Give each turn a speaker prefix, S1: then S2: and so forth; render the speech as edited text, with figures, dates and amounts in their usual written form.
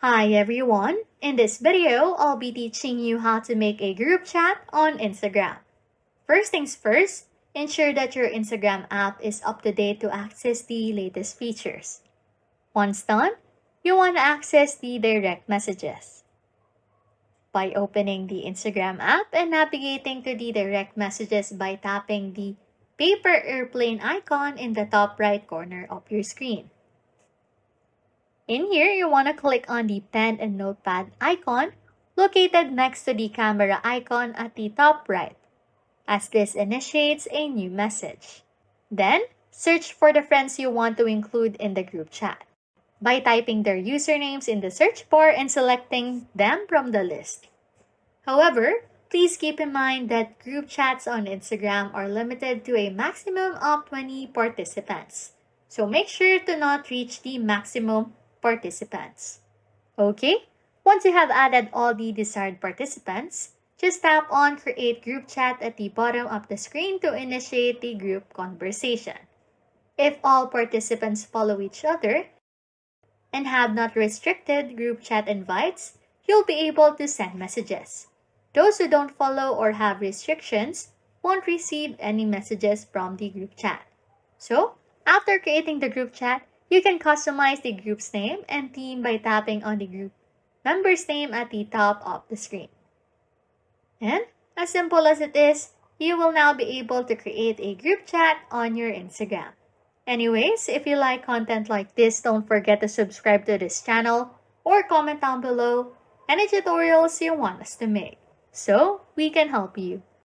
S1: Hi everyone! In this video, I'll be teaching you how to make a group chat on Instagram. First things first, ensure that your Instagram app is up to date to access the latest features. Once done, you want to access the direct messages. By opening the Instagram app and navigating to the direct messages by tapping the paper airplane icon in the top right corner of your screen. In here, you want to click on the pen and notepad icon located next to the camera icon at the top right, as this initiates a new message. Then, search for the friends you want to include in the group chat by typing their usernames in the search bar and selecting them from the list. However, please keep in mind that group chats on Instagram are limited to a maximum of 20 participants. So make sure to not reach the maximum participants. Okay, once you have added all the desired participants, just tap on Create Group Chat at the bottom of the screen to initiate the group conversation. If all participants follow each other and have not restricted group chat invites, you'll be able to send messages. Those who don't follow or have restrictions won't receive any messages from the group chat. So, after creating the group chat, you can customize the group's name and theme by tapping on the group member's name at the top of the screen. And, as simple as it is, you will now be able to create a group chat on your Instagram. Anyways, if you like content like this, don't forget to subscribe to this channel or comment down below any tutorials you want us to make, so we can help you.